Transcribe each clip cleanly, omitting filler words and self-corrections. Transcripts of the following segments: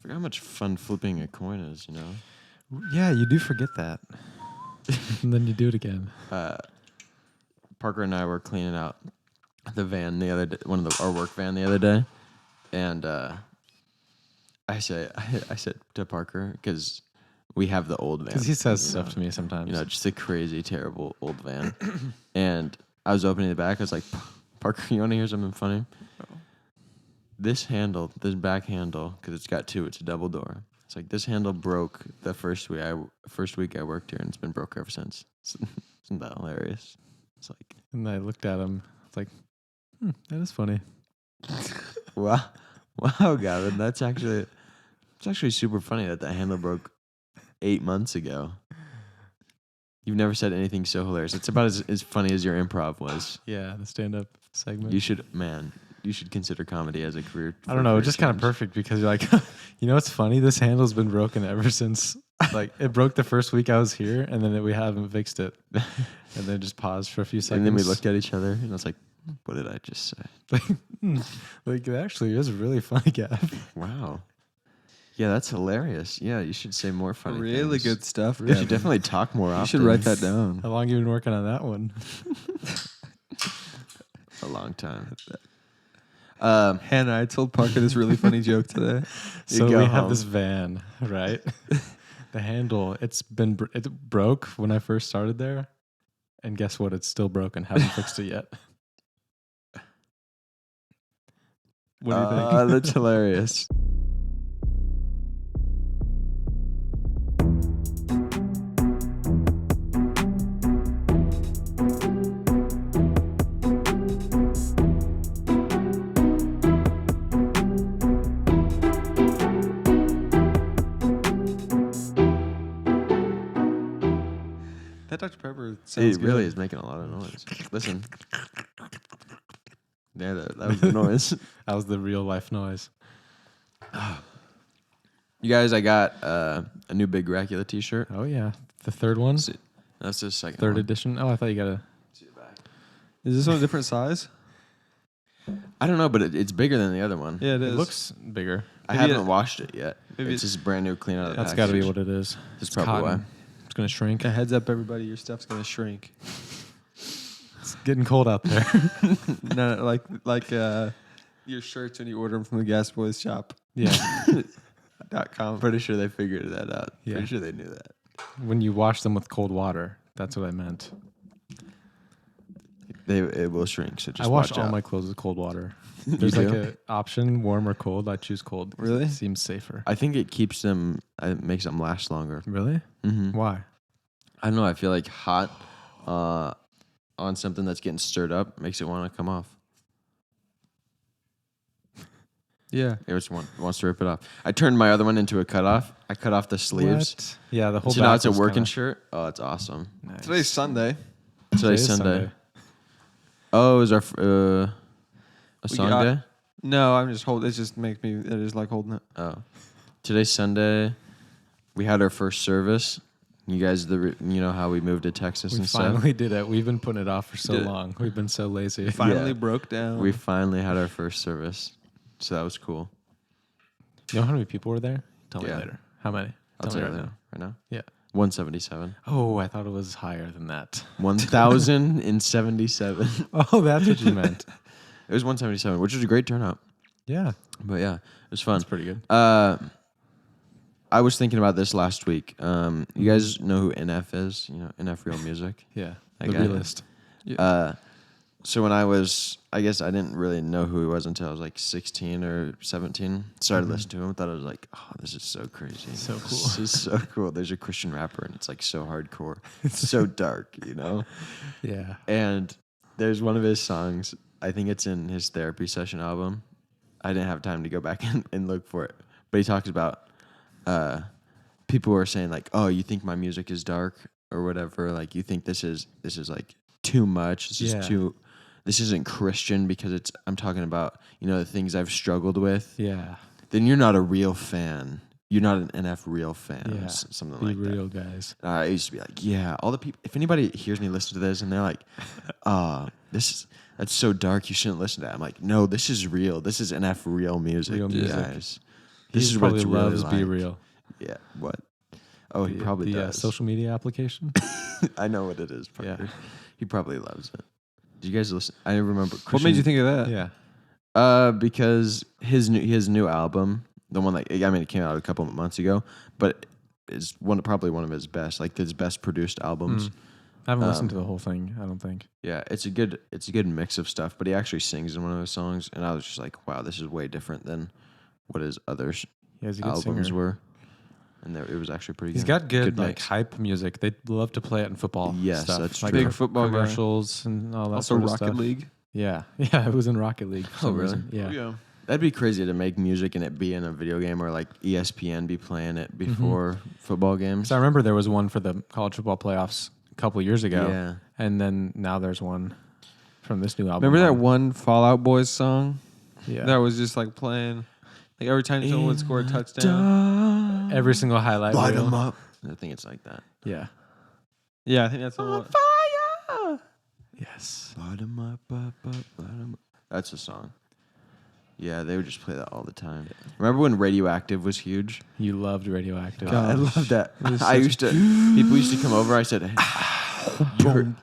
Forgot how much fun flipping a coin is, you know? Yeah, you do forget that. And then you do it again. Parker and I were cleaning out the van the other day, our work van the other day, and I said to Parker, because we have the old van. Because he says stuff to me sometimes. You know, just a crazy, terrible old van. And I was opening the back. I was like, Parker, you want to hear something funny? Oh. This back handle, because it's got two, it's a double door. It's like this handle broke the first week I worked here, and it's been broke ever since. Isn't that hilarious? It's like, and I looked at him. It's like, that is funny. wow, Gavin, it's actually super funny that handle broke 8 months ago. You've never said anything so hilarious. It's about as funny as your improv was. Yeah, the stand-up segment. You should consider comedy as a career. I don't know, it's just kind of perfect because you're like, you know what's funny? This handle's been broken ever since, like, it broke the first week I was here, and then we haven't fixed it. And then just paused for a few seconds. And then we looked at each other, and I was like, what did I just say? Like, it actually is really funny, Gav. Wow. Yeah, that's hilarious. Yeah, you should say more funny really things. good stuff. You should definitely talk more often. You should write that down. How long have you been working on that one? A long time. Hannah, I told Parker this really funny joke today. So we have this van, right? The handle, it broke when I first started there. And guess what? It's still broken. Haven't fixed it yet. What do you think? That's hilarious. That Dr. Pepper sounds It really is making a lot of noise. Listen. Yeah, that was the noise. That was the real life noise. You guys, I got a new Big Dracula t-shirt. Oh, yeah. The third one? That's the second Third one. edition? Oh, I thought you got See the back. Is this one a different size? I don't know, but it's bigger than the other one. Yeah, it looks bigger. I haven't washed it yet. Maybe It's just brand new, clean out of the That's got to be package. what it is. That's probably why. It's going to shrink. A heads up, everybody, your stuff's gonna shrink. It's getting cold out there. No, like your shirts when you order them from the Gas Boys shop. Yeah. .com. Pretty sure they figured that out. Yeah. Pretty sure they knew that. When you wash them with cold water. That's what I meant. It will shrink, so just I wash watch all out. my clothes with cold water. There's like an option, warm or cold. I choose cold. Really? It seems safer. I think it keeps them. It makes them last longer. Really? Mm-hmm. Why? I don't know. I feel like hot on something that's getting stirred up makes it want to come off. Yeah. It just wants to rip it off. I turned my other one into a cutoff. I cut off the sleeves. What? Yeah, the whole So now back it's a was working kinda shirt. Oh, it's awesome. nice. Today's Sunday. Today's Today is Sunday. Oh, is our a song got- day? No, I'm just holding. It just makes me. It is like holding it. Oh, today's Sunday. We had our first service. You guys, you know how we moved to Texas We and stuff. finally did it. We've been putting it off for so Did it. long. We've been so lazy. Finally Yeah. broke down. We finally had our first service, so that was cool. You know how many people were there? Tell me Yeah. later. How many? I'll Tell me tell you right right now. now. Yeah. 177. Oh, I thought it was higher than that. 1,077. Oh, that's what you meant. It was 177, which was a great turnout. Yeah. But yeah, it was fun. That's pretty good. I was thinking about this last week. You guys know who NF is? You know, NF Real Music. Yeah. That The guy. realist. So when I guess I didn't really know who he was until I was like 16 or 17. Started listening to him. Thought I was like, oh, this is so crazy. So cool. This is so cool. There's a Christian rapper and it's like so hardcore. It's so dark, you know? Yeah. And there's one of his songs. I think it's in his therapy session album. I didn't have time to go back and look for it. But he talks about people were saying like, oh, you think my music is dark or whatever. Like you think this is like too much. This isn't Christian because I'm talking about, you know, the things I've struggled with. Yeah. Then you're not a real fan. You're not an NF real fan. Yeah. Or something Be like real, that. guys. I used to be like, yeah, all the people, if anybody hears me listen to this and they're like, that's so dark, you shouldn't listen to that. I'm like, no, this is real. This is NF real music, Real you music. guys. This He is what probably it's really loves Be like. Real. Yeah. What? Oh, he probably does. Social media application. I know what it is. Parker. Yeah. He probably loves it. Did you guys listen? I remember. What made you think of that? Yeah. Because his new album, the one that it came out a couple of months ago, but it's probably one of his best, like his best produced albums. I haven't listened to the whole thing. I don't think. Yeah, it's a good mix of stuff. But he actually sings in one of those songs, and I was just like, wow, this is way different than what his other Yeah, he's a good albums singer. were. And it was actually pretty He's good. got good like mix. hype music. They love to play it in football. Yes, stuff. that's like true. Big football guy. commercials and all that. Also sort of Rocket stuff. League. Yeah, yeah, it was in Rocket League. For some really? reason. Yeah. yeah. That'd be crazy to make music and it be in a video game, or like ESPN be playing it before football games. So I remember there was one for the college football playoffs a couple of years ago. Yeah. And then now there's one from this new album. Remember that one Fallout Boys song? Yeah. That was just like playing. Like every time someone would score a touchdown. Every single highlight Light reel. 'em up. I think it's like that. Yeah. Yeah, I think that's what. Yes. Light 'em up, up, up, light 'em up. That's a song. Yeah, they would just play that all the time. Remember when Radioactive was huge? You loved Radioactive. God. I love that. It was I such used to. People used to come over. I said, "You heard-"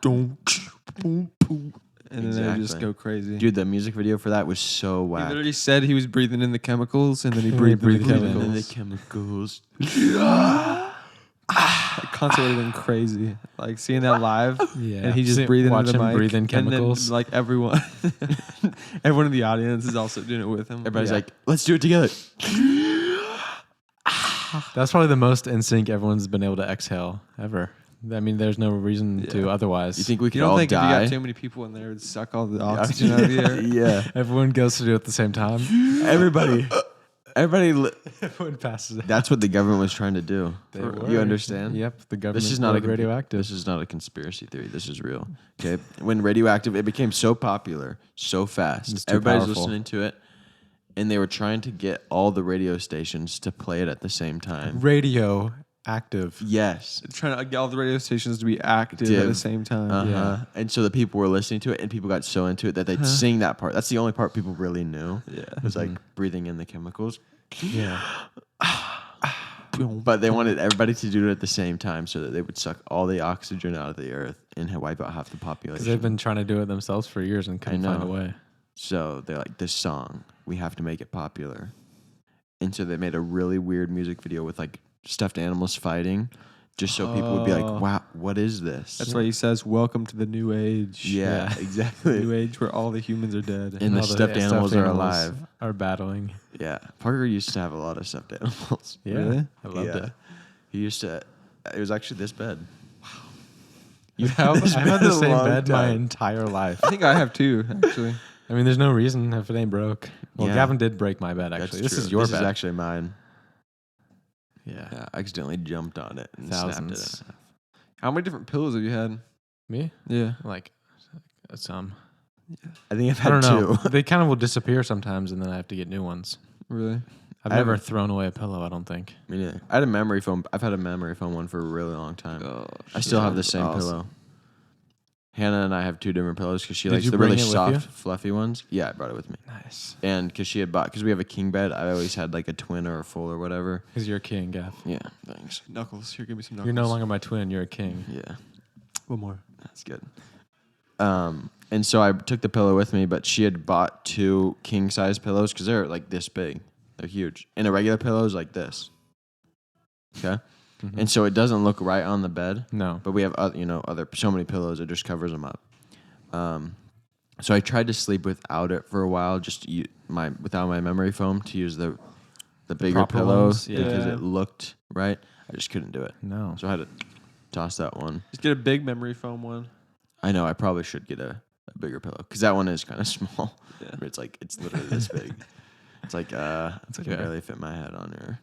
And then they would just Exactly. go crazy. dude, the music video for that was so He whack. literally said he was breathing in the chemicals, and then he And breathed in the breathed in chemicals. the chemicals. That concert would have been crazy. Like seeing that live, Yeah. and he just breathing watch into the him mic, breathe in and chemicals. then, like everyone, everyone in the audience is also doing it with him. Everybody's Yeah. like, let's do it together. That's probably the most in sync everyone's been able to exhale ever. I mean, there's no reason to Yeah. otherwise. You think we could you don't all think if you die? got too many people in there, it would suck all the oxygen out of the air? Yeah. everyone goes to do it at the same time? Everybody. Everyone passes it. That's what the government was trying to do. They You were. understand? Yep. The government This is not a radioactive. This is not a conspiracy theory. This is real. Okay. When Radioactive, it became so popular so fast. It's too Everybody's powerful. listening to it, and they were trying to get all the radio stations to play it at the same time. Radioactive. Yes. Trying to get all the radio stations to be active at the same time. Uh-huh. Yeah. And so the people were listening to it, and people got so into it that they'd sing that part. That's the only part people really knew. Yeah. It was like breathing in the chemicals. Yeah. But they wanted everybody to do it at the same time so that they would suck all the oxygen out of the earth and wipe out half the Because population. they've been trying to do it themselves for years and couldn't find a know. way. So they're like, this song, we have to make it popular. And so they made a really weird music video with like stuffed animals fighting, just so people would be Oh. like, wow, what is this? That's why he says, "Welcome to the new age." Yeah, Yeah. exactly. New age where all the humans are dead. And the all stuffed animals are animals alive. Are battling. Yeah. Parker used to have a lot of stuffed animals. Yeah. Really? I loved Yeah. it. He used to, it was actually this bed. I've had this the bed a same long bed my time. entire life. I think I have too, actually. I mean, there's no reason if it ain't broke. Well, Yeah. Gavin did break my bed, That's actually. This true. is your This bed. is actually mine. yeah. Yeah, I accidentally jumped on it and Thousands. snapped it. How many different pillows have you had? Me? Yeah. Like, some. I think I've I had don't know. two. They kind of will disappear sometimes, and then I have to get new ones. Really? I've I never haven't- thrown away a pillow, I don't think. Me neither. I had a memory foam. I've had a memory foam one for a really long time. Oh, I still have the shit. same Awesome. pillow. Hannah and I have two different pillows because she Did likes you the bring really it with soft, you? fluffy ones. Yeah, I brought it with me. Nice. And because she had bought, because we have a king bed, I always had like a twin or a full or whatever. Because you're a king, Gav. Yeah, thanks. Knuckles. Here, give me some knuckles. You're no longer my twin, you're a king. Yeah, One more. that's good. And so I took the pillow with me, but she had bought two king size pillows because they're like this big. They're huge. And a regular pillow is like this. Okay. Mhm. And so it doesn't look right on the bed. No. But we have other so many pillows, it just covers them up. So I tried to sleep without it for a while, just without my memory foam, to use the bigger proper pillow ones, yeah. because Yeah. it looked right. I just couldn't do it, No. so I had to toss that one. Just get a big memory foam one. I know I probably should get a bigger pillow because that one is kind of small. Yeah. It's literally this big. It's like I can okay. barely fit my head on here.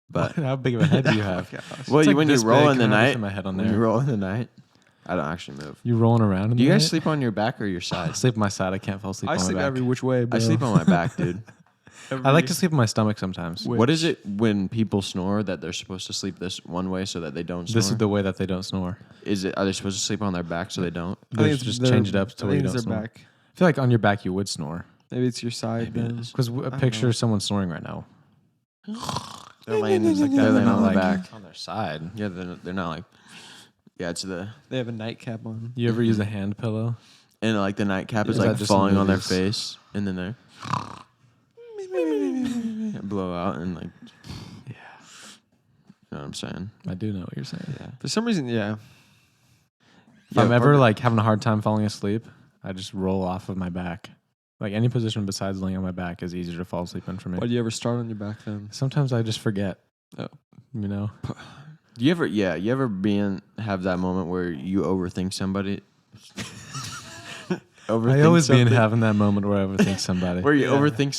But How big of a head do you have? well, It's like when you this roll big, in the and I night, fit my head on when you there. roll in the night, I don't actually move. You rolling around in Do you the guys night? sleep on your back or your I side? sleep on my side. I can't fall asleep I on sleep my back. every which way, bro. I sleep on my back, dude. I like to sleep on my stomach sometimes. Wait. What is it when people snore that they're supposed to sleep this one way so that they don't snore? This is the way that they don't snore. Are they supposed to sleep on their back so they don't? They just change it up to I where you think don't it's their snore. back. I feel like on your back you would snore. Maybe it's your side Maybe it then. is. Because don't picture know. someone snoring right now. They're laying It's like that. they're They're laying not on the like back. on their side. Yeah, they're not like. Yeah, it's the They have a nightcap on. You ever use a hand pillow? and like the nightcap is Is that like just in falling on their movies? face, and then they blow out and like. Yeah. You know what I'm saying? I do know what you're saying. Yeah. For some reason, yeah. If I'm Yeah, ever Parker- like having a hard time falling asleep, I just roll off of my back. Like any position besides laying on my back is easier to fall asleep in for me. Why do you ever start on your back then? Sometimes I just forget. Oh. You know? Do you ever? Yeah, you ever have that moment where you overthink somebody? I always be in something? having that moment where I overthink somebody. Where you Yeah. overthink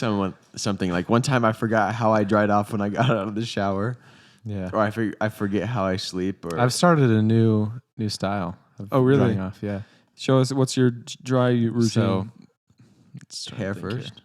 something. Like one time I forgot how I dried off when I got out of the shower, Yeah. or I forget how I sleep. Or I've started a new style. Of Oh, really? drying off, yeah. Show us what's your dry routine. So let's start hair thinking. first.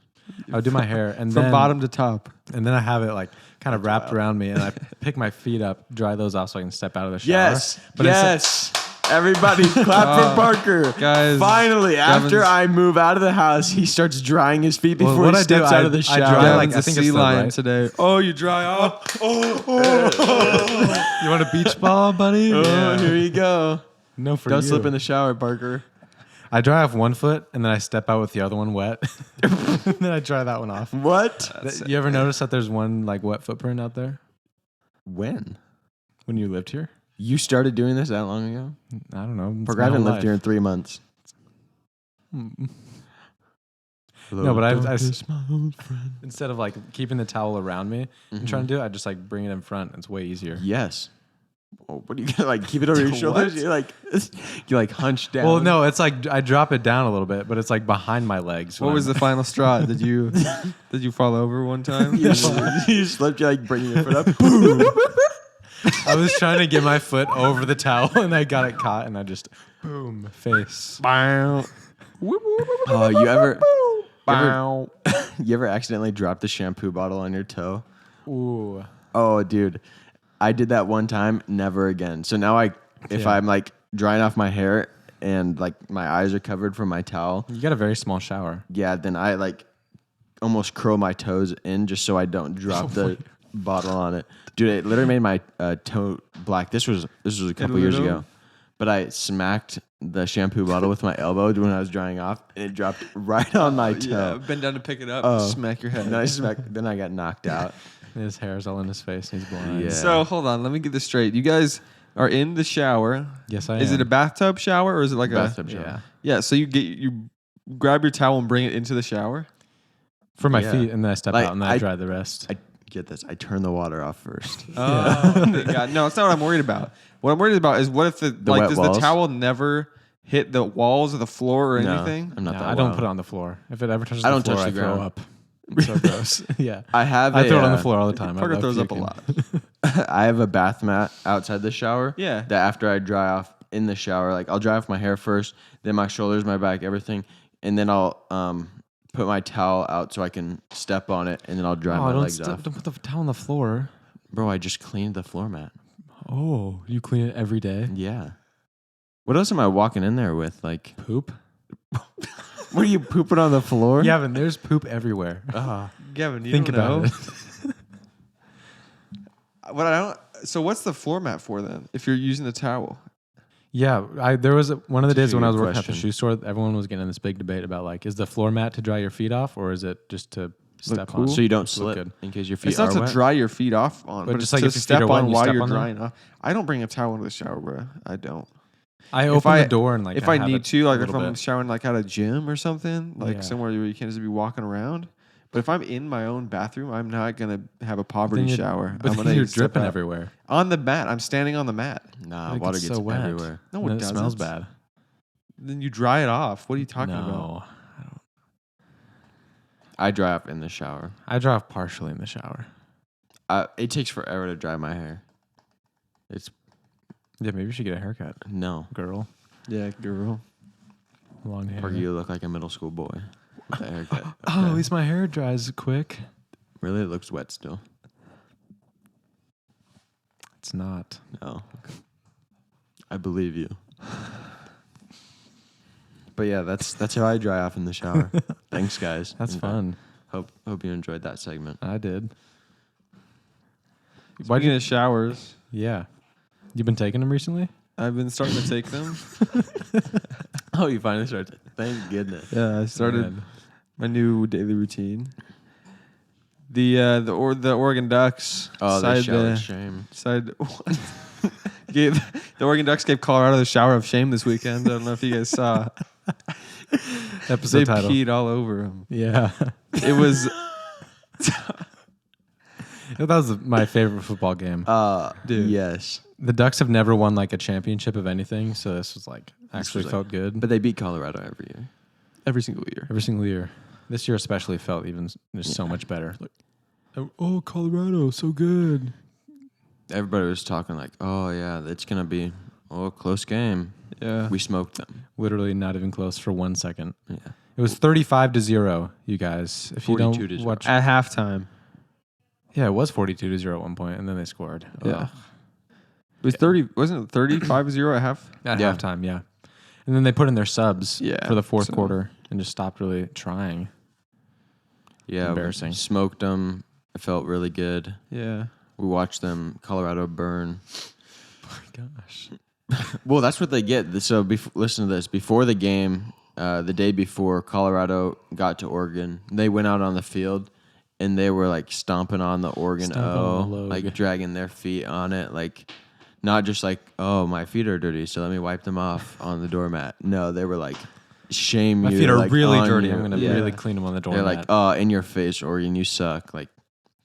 I would do my hair and from then bottom to top. and then I have it like kind of wrapped around me and I pick my feet up, dry those off so I can step out of the shower. Yes, But yes. Everybody clap for Parker. Guys, Finally, after Gavin's- I move out of the house, he starts drying his feet Well, before what he I do, steps out of the I shower. dry like- Gavin's I a think it's sea the lion right- today. Oh, you dry off. You want a beach ball, buddy? Oh, here you go. No, for Don't you. slip in the shower, Parker. I dry off one foot and then I step out with the other one wet. And then I dry that one off. What? You ever notice that there's one like wet footprint out there When? when you lived here? You started doing this that long ago? I don't know. It's Parker, my I haven't whole lived here in 3 months. life. Hello, No, but I darkness, my old friend. Instead of like keeping the towel around me and trying to do it, I just like bring it in front. It's way easier. Yes. Oh, what do you gonna like? Keep it over your shoulders? You like hunch down. Well, no, it's like I drop it down a little bit, but it's like behind my legs. What was the final straw? Did you fall over one time? you slipped. You like bringing your foot up. Boom. I was trying to get my foot over the towel and I got it caught and I just boom face. Oh, you ever accidentally dropped the shampoo bottle on your toe? Ooh. Oh, dude, I did that one time. Never again. So now if Yeah. I'm like drying off my hair and like my eyes are covered from my towel, You got a very small shower. yeah, then I like almost curl my toes in just so I don't drop the bottle on it. Dude, it literally made my toe black. This was a couple years little? ago. But I smacked the shampoo bottle with my elbow when I was drying off, and it dropped right on my toe. Bend down to pick it up. Oh. Smack your head. And then I got knocked out. His hair's all in his face and he's blind. Yeah. So hold on, let me get this straight. You guys are in the shower. Yes, I am. Is it a bathtub shower or is it like Bathtub a shower. Yeah. Yeah, so you grab your towel and bring it into the shower. For my Yeah. feet and then I step Like, out and then I dry the rest. I get this. I turn the water off first. Oh, thank God. No, it's not what I'm worried about. What I'm worried about is what if wet does walls? the towel never hit the walls or the floor or No, anything? I'm not No, that I don't wild. put it on the floor. If it ever touches I the don't floor, touch I the throw ground. up. It's so gross. Yeah. I have. I throw it on the floor all the time. Parker I love throws up a puking. lot. I have a bath mat outside the shower. Yeah. That after I dry off in the shower, like I'll dry off my hair first, then my shoulders, my back, everything, and then I'll put my towel out so I can step on it, and then I'll dry my legs off. Don't put the towel on the floor. Bro, I just cleaned the floor mat. Oh, you clean it every day? Yeah. What else am I walking in there with? Like, Poop? what are you pooping on the floor? Yeah, but there's poop everywhere. Gavin, you Think don't about know. it. What I don't. So what's the floor mat for then? If you're using the towel, Yeah, there was one of the days when I was working at the question. shoe store. Everyone was getting in this big debate about like, is the floor mat to dry your feet off, or is it just to step cool. on? So you don't Look slip good. in case your feet it's not are to wet? dry your feet off on, But but just it's like to if your feet step are wet on and you while step you're on them? drying off. I don't bring a towel into the shower, bro. I don't. I If open I- the door and like if I have need it to, like a if little I'm bit. showering like at a gym or something, like Yeah. somewhere where you can't just be walking around. But if I'm in my own bathroom, I'm not gonna have a poverty Then you- shower. But I'm then gonna you're step dripping out. everywhere. On the mat. I'm standing on the mat. Nah, Like, water it's gets so wet. everywhere. No, And it it doesn't. smells bad. Then you dry it off. What are you talking about? No, I dry off in the shower. I dry off partially in the shower. It takes forever to dry my hair. It's Yeah, maybe you should get a haircut, no. girl. Yeah, girl. Long hair. Parker, you look like a middle school boy with that haircut. Oh, Okay. at least my hair dries quick. Really, it looks wet still. It's not. No, I believe you. But yeah, that's how I dry off in the shower. Thanks, guys. That's And, fun. hope you enjoyed that segment. I did. Why'd Speaking you? of showers, Yeah. You've been taking them recently? I've been starting to take them. Oh, you finally started. Thank goodness. Yeah, I started Man. my new daily routine. The Oregon Ducks Oh, they showered decided shame. the Oregon Ducks gave Colorado the shower of shame this weekend. I don't know if you guys saw. Episode They title. peed all over them. Yeah. It was That was my favorite football game. Dude. Yes. The Ducks have never won like a championship of anything, so this was like actually was, like- felt good. But they beat Colorado every year. every single year. Every single year. This year especially felt even just so much better. Like, oh, Colorado, so good. Everybody was talking like, oh, yeah, it's going to be a close game. Yeah. We smoked them. Literally not even close for 1 second. Yeah. It was 35-0, you guys. If you 42 to don't 0. watch, At halftime. yeah, it was 42-0 at one point, and then they scored. Yeah. Ugh. It was 30. Wasn't it 35-0 at half? At Yeah. halftime, yeah. And then they put in their subs Yeah, for the fourth so- quarter and just stopped really trying. Yeah. Embarrassing. We smoked them. It felt really good. Yeah. We watched them, Colorado burn. Oh my gosh. Well, that's what they get. So listen to this. Before the game, the day before Colorado got to Oregon, they went out on the field and they were like stomping on the Oregon Stomping on the O, log. like dragging their feet on it, like not just like, oh, my feet are dirty, so let me wipe them off on the doormat. No, they were like, shame My you. feet are like, really on dirty. your- I'm going to yeah. really clean them on the They're doormat. like, oh, in your face, Oregon, you suck. Like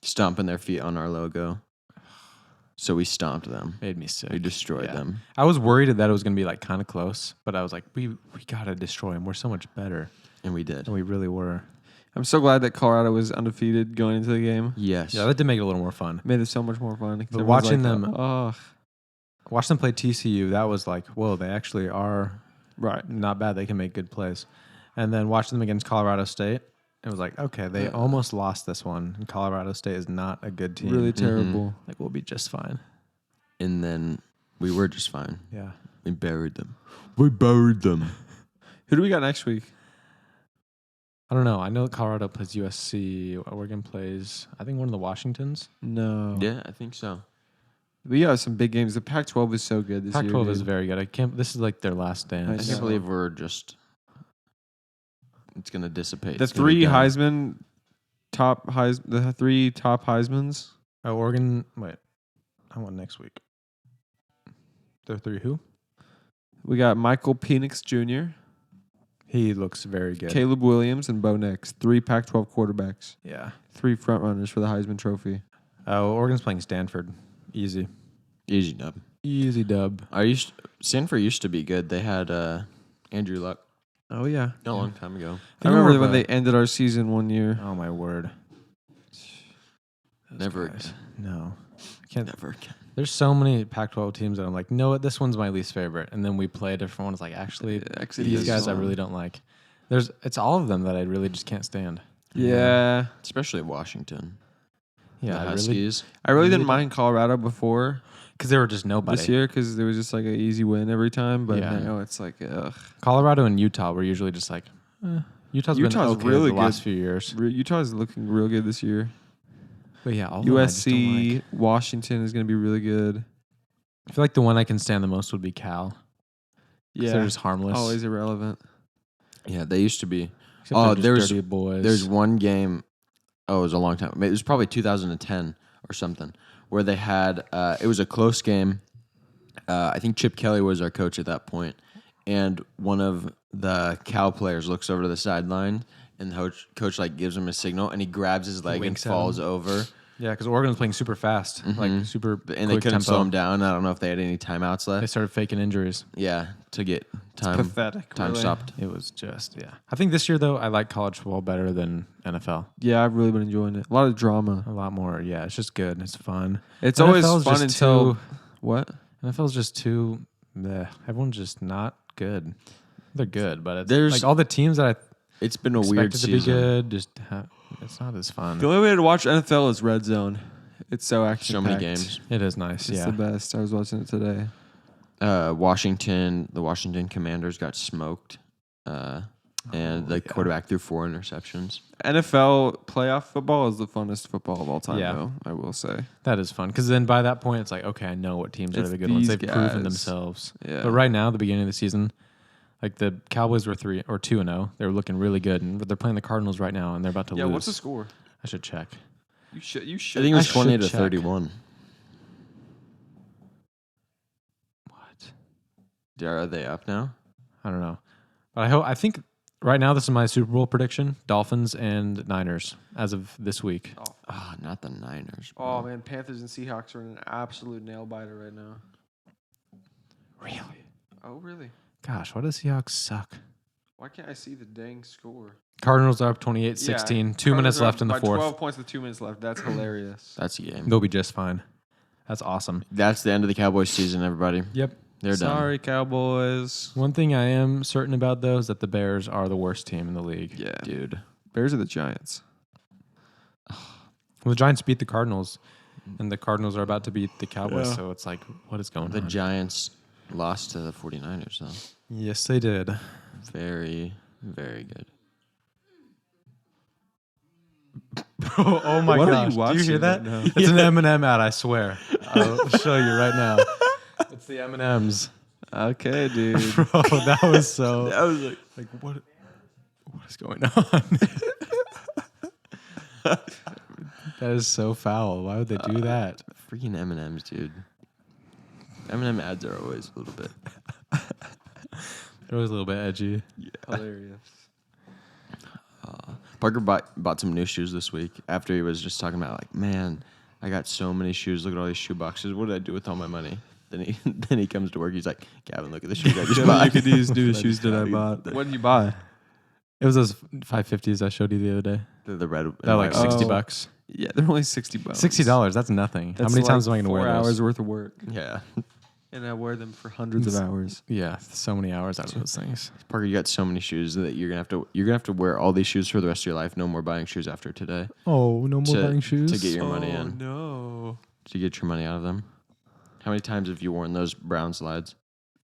stomping their feet on our logo. So we stomped them. Made me sick. We destroyed Yeah. them. I was worried that it was going to be like kind of close, but I was like, we got to destroy them. We're so much better And we did. than we really were. I'm so glad that Colorado was undefeated going into the game. Yes. Yeah, that did make it a little more fun. Made it so much more fun. 'Cause But everyone's watching like, them- oh, Watch them play TCU. That was like, whoa, they actually are right. not bad. They can make good plays. And then watching them against Colorado State, it was like, okay, they almost lost this one. And Colorado State is not a good team. Really terrible. Like, we'll be just fine. And then we were just fine. Yeah. We buried them. We buried them. Who do we got next week? I don't know. I know Colorado plays USC. Oregon plays, I think, one of the Washingtons. No. Yeah, I think so. We got some big games. The Pac-12 is so good this year. Pac-12 is dude. very good. I can't. This is like their last I dance. can't know. believe we're just. It's gonna dissipate. The It's gonna be three done. Heisman the three top Heismans. Oh, Oregon. Wait, I want next week. The three who? We got Michael Penix Jr., He looks very good. Caleb Williams, and Bo Nix. Three Pac-12 quarterbacks. Yeah. Three front runners for the Heisman Trophy. Oh, Oregon's playing Stanford. Easy. Easy dub. Easy dub. Stanford used to be good. They had Andrew Luck Oh yeah. a long time ago. I remember when they ended our season one year. Oh my word. Never guys. again. No. I can't. Never again. There's so many Pac-12 teams that I'm like, no, this one's my least favorite. And then we play a different one. It's like, actually, Actually, these this guys I one. really don't like. It's all of them that I really just can't stand. Yeah. Especially Washington. Yeah, the I really, Huskies. I really didn't Really? mind Colorado before because they were just nobody. this year because it was just like an easy win every time. But Yeah. now it's like, ugh. Colorado and Utah were usually just like, Utah's been Utah's okay really the last good. few years. Utah's looking real good this year. But yeah, all of them I just don't USC, like. Washington is going to be really good. I feel like the one I can stand the most would be Cal. 'Cause they're just harmless. Always irrelevant. Yeah, they used to be. Except Oh, they're just there's- dirty boys. There's one game. Oh, it was a long time. It was probably 2010 or something, where they had. It was a close game. I think Chip Kelly was our coach at that point, and one of the Cal players looks over to the sideline, and the coach like gives him a signal, and he grabs his leg and winks at falls him. over. Yeah, because Oregon's playing super fast, like super, And they quick couldn't tempo. slow him down. I don't know if they had any timeouts They left. started faking injuries. Yeah, to get time Pathetic. time really. stopped. It was just I think this year though I like college football better than NFL. Yeah, I've really been enjoying it. A lot of drama. A lot more. Yeah, it's just good. It's fun. It's always NFL's fun just until too- what? NFL's just too. Bleh. Everyone's just not good. They're good, but it's There's- like all the teams that I It's been a weird expected to be season. good. Just it's not as fun. The only way to watch NFL is Red Zone. It's so action. So many games. It is nice. It's Yeah. the best. I was watching it today. The Washington Commanders got smoked. and the quarterback threw 4 interceptions. NFL playoff football is the funnest football of all time, Yeah. though, I will say. That is fun because then by that point it's like, okay, I know what teams are It's the good ones. these They've proven guys. themselves. Yeah. But right now, the beginning of the season, like the Cowboys were 2-0. They were looking really good, and they're playing the Cardinals right now, and they're about to Yeah, lose. what's the score? I should check. You should. I think it was should 20 to check. 31. What? Are they up now? I don't know. But I think right now this is my Super Bowl prediction: Dolphins and Niners as of this week. Oh, not the Niners. bro. Oh, man. Panthers and Seahawks are in an absolute nail biter right now. Really? Oh, really? Gosh, why does Seahawks suck? Why can't I see the dang score? Cardinals are up 28-16. Yeah, 2 minutes Cardinals are left up in the by fourth. 12 points with 2 minutes left. That's hilarious. That's a game. They'll be just fine. That's awesome. That's the end of the Cowboys season, everybody. Yep. They're done. Sorry, Cowboys. One thing I am certain about, though, is that the Bears are the worst team in the league. Yeah. Dude. Bears are the Giants. Well, the Giants beat the Cardinals, and the Cardinals are about to beat the Cowboys, Yeah. so it's like, what is going The on? Giants lost to the 49ers, though. Yes, they did. Very, very good. Oh my What are gosh. you Do you watching hear that? right now? It's an M&M ad, I swear. I'll show you right now. It's the M&Ms. Okay, dude. Bro, that was so... That was like, what is going on? That is so foul. Why would they do that? freaking M&Ms, dude. M&M ads are always a little bit. They're always a little bit edgy. Hilarious. Parker bought some new shoes this week after he was just talking about, like, man, I got so many shoes. Look at all these shoe boxes. What did I do with all my money? Then he comes to work. He's like, Gavin, look at the shoes I just bought. Look at these new I shoes just that I got bought. What did you buy? It was those 550s I showed you the other day. The red. and They're like white ones. 60 Oh. bucks. Yeah, they're only $60. $60. That's nothing. How That's many like times am I going to wear 4 those? hours worth of work. Yeah. And I wear them for hundreds of hours. Yeah, so many hours out of those things. Parker, you got so many shoes that you're gonna have to wear all these shoes for the rest of your life. No more buying shoes after today. Oh, no more To- buying shoes? to get your money in. No. To get your money out of them. How many times have you worn those brown slides?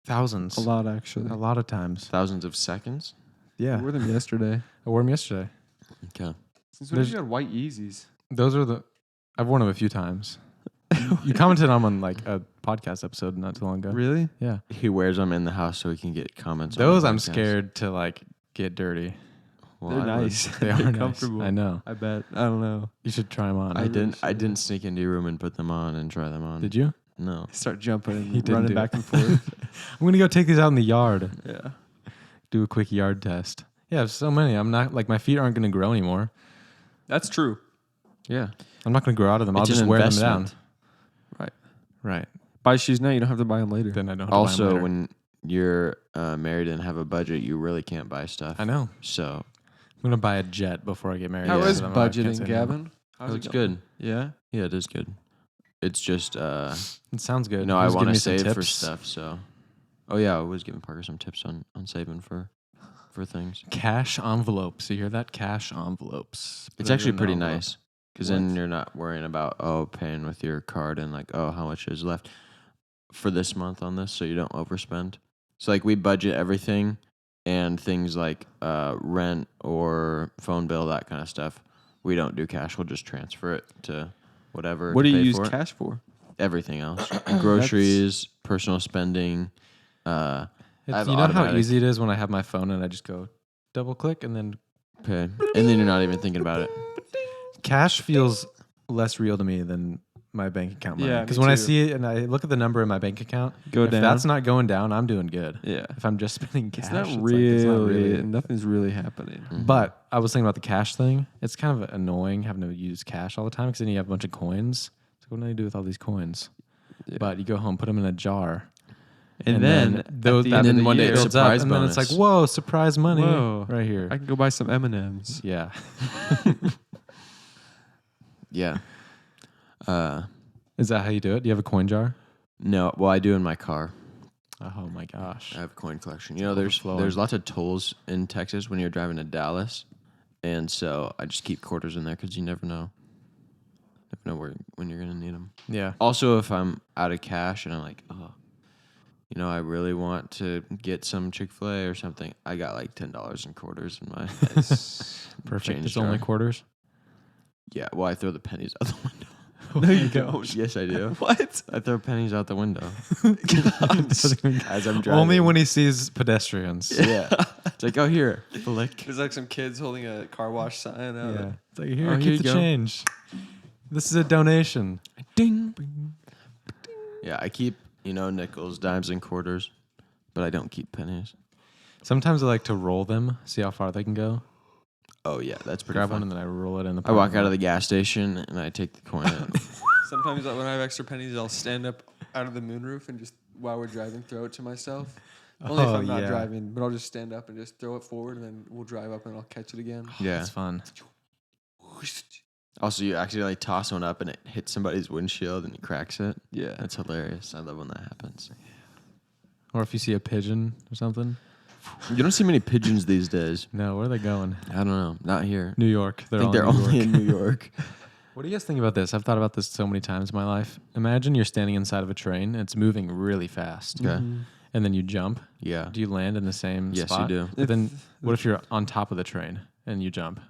Thousands. A lot, actually. A lot of times. Thousands of seconds. Yeah. I wore them yesterday. I wore them yesterday. Okay. Since when did you got white Yeezys? Those are I've worn them a few times. You commented on them on like a podcast episode not too long ago. Really? Yeah. He wears them in the house so he can get comments. Those on I'm the podcast. scared to like get dirty. Well, They're I would. nice. They They're are nice. comfortable. I know. I bet. I don't know. You should try them on. I didn't. I should. didn't sneak into your room and put them on and try them on. Did you? No. Start jumping He and didn't running do back it. and forth. I'm gonna go take these out in the yard. Yeah. Do a quick yard test. Yeah, there's so many. I'm not like my feet aren't gonna grow anymore. That's true. Yeah. I'm not gonna grow out of them. I'll It's an just wear them investment. down. Right. Right. Buy shoes now. You don't have to buy them later. Then I don't. Have to buy 'em Also, later. when you're married and have a budget, you really can't buy stuff. I know So I'm gonna buy a jet before I get married. How Yeah. is so I can't say budgeting, no. Gavin? it looks good. Yeah. Yeah, it is good. It's just It sounds good. you know, He I was want giving to me some save for tips. stuff. So, oh yeah, I was giving Parker some tips on saving for things. Cash envelopes. You hear that? Cash envelopes. Put It's it actually in the pretty envelope. nice because then you're not worrying about paying with your card and like how much is left for this month on this, so you don't overspend. So like we budget everything and things like rent or phone bill, that kind of stuff. We don't do cash. We'll just transfer it to whatever. What to do you pay use for it. cash for? Everything else, groceries, personal spending. I have You know how automatic easy it is when I have my phone and I just go double click and then pay, and then you're not even thinking about it. cash feels less real to me than my bank account money. Yeah, Because me when I too. see it and I look at the number in my bank account, Go if down. that's not going down, I'm doing good. Yeah. If I'm just spending cash, It's not like, really. Nothing's really happening. But I was thinking about the cash thing. It's kind of annoying having to use cash all the time because then you have a bunch of coins. So what do I do with all these coins? Yeah. But you go home, put them in a jar. And then those, at the that end of then the one day year, it's builds up, surprise and then it's bonus. like, whoa, surprise money Whoa. right here. I can go buy some M&Ms. Yeah. Yeah. Is that how you do it? Do you have a coin jar? No, well, I do in my car. Oh my gosh. I have a coin collection. You know, there's overflowing. lots of tolls in Texas when you're driving to Dallas, and so I just keep quarters in there because you never know. Never know when you're gonna need them. Yeah. Also, if I'm out of cash and I'm like, you know, I really want to get some Chick-fil-A or something, I got like $10 in quarters in my Perfect. change It's only jar. quarters. Yeah, well, I throw the pennies out the window. No, you don't. Yes, I do. What? I throw pennies out the window as I'm driving. Only when he sees pedestrians. Yeah. It's like, oh, here, flick. There's like some kids holding a car wash sign out. Yeah. It's like, here, Oh, keep here you the go. change. This is a donation. Ding. Yeah, I keep, you know, nickels, dimes, and quarters, but I don't keep pennies. Sometimes I like to roll them, see how far they can go. Oh, yeah, that's pretty Grab fun. one and then I roll it in the I walk parking out of lot. the gas station and I take the coin out. Sometimes when I have extra pennies, I'll stand up out of the moonroof and just while we're driving, throw it to myself. Only if Oh, I'm not yeah. driving, but I'll just stand up and just throw it forward, and then we'll drive up and I'll catch it again. Yeah. It's fun. Also, you accidentally toss one up and it hits somebody's windshield and it cracks it. Yeah. That's hilarious. I love when that happens. Or if you see a pigeon or something. You don't see many pigeons these days. No, where are they going? I don't know. Not here. New York. I think they're only in New York. What do you guys think about this? I've thought about this so many times in my life. Imagine you're standing inside of a train. It's moving really fast. Okay. And then you jump. Yeah. Do you land in the same Yes, you spot? do. But then what if you're on top of the train and you jump?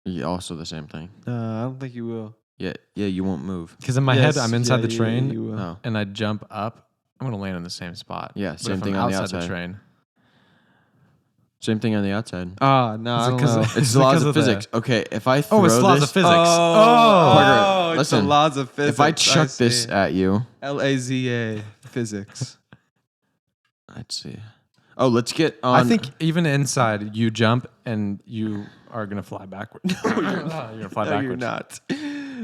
Yeah, also the same thing. I don't think you will. Yeah. Yeah, you won't move. Because in my Yes, head, I'm inside yeah, the train You will. Oh. and I jump up. I'm going to land in the same spot. Yeah, But same if thing I'm on the outside outside. the train. Same thing on the outside. Ah, no, Is I it don't 'cause know. of- It's Is the it laws 'cause of of the- physics. Okay, if I throw Oh, it's laws this, of physics. Oh, it's listen, the laws of physics. if I chuck this see. at you, LAZA physics. let's see. Oh, let's get on. I think even inside, you jump and you are going to fly backwards. No, you're going to fly No, backwards. you're not.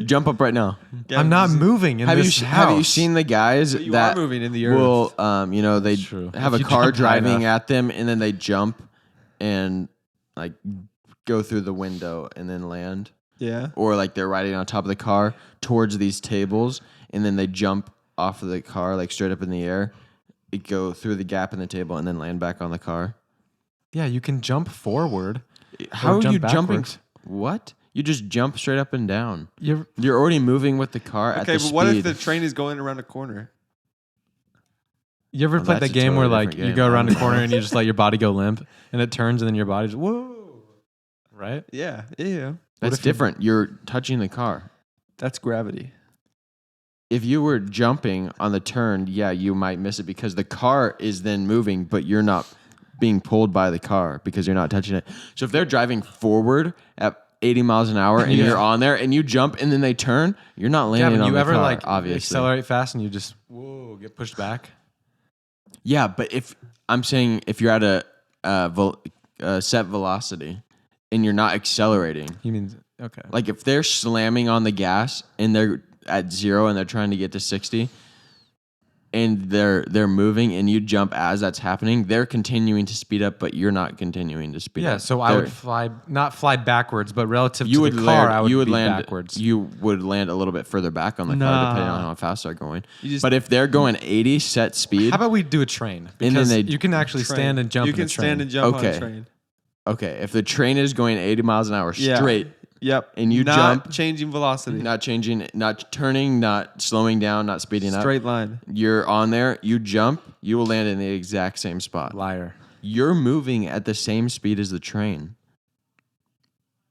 jump up right now. I'm not moving in Have you this have you house. seen the guys But you that are moving in the earth. will you know they That's true. have If a you car jump high driving enough. at them and then they jump and like go through the window and then land, Yeah. or like they're riding on top of the car towards these tables and then they jump off of the car like straight up in the air, it go through the gap in the table and then land back on the car. Yeah, you can jump forward. How are jump you jumping? backwards. What? You just jump straight up and down. You're You're already moving with the car at Okay, the but what if speed. the train is going around a corner? You ever Well, played that's that a game where totally like different you game. go I around don't the corner know. and you just let your body go limp and it turns and then your body just whoa, right? Yeah. Yeah. That's if you- different. You're touching the car. That's gravity. If you were jumping on the turn, yeah, you might miss it because the car is then moving, but you're not being pulled by the car because you're not touching it. So if they're driving forward at 80 miles an hour and Yeah. you're on there and you jump and then they turn, you're not landing Gavin, on you the ever car, like obviously. accelerate fast and you just whoa get pushed back? Yeah, but if I'm saying if you're at a set velocity and you're not accelerating, You mean okay? like if they're slamming on the gas and they're at 0 and they're trying to get to 60 and they're moving and you jump as that's happening, they're continuing to speed up, but you're not continuing to speed Yeah, up. so I would not fly backwards, but relative you to would the car, land, I would you would be land backwards. You would land a little bit further back on the car Nah. depending on how fast they're going. You just- But if they're going 80 set speed, How about we do a train? then Because they- you can actually Train. stand and jump. You in can the train. stand and jump on Okay. a train. okay, if the train is going 80 miles an hour Yeah. straight, Yep. And you not jump- changing velocity. not changing, not turning, not slowing down, not speeding up, Straight line. you're on there, you jump, you will land in the exact same spot. Liar. You're moving at the same speed as the train.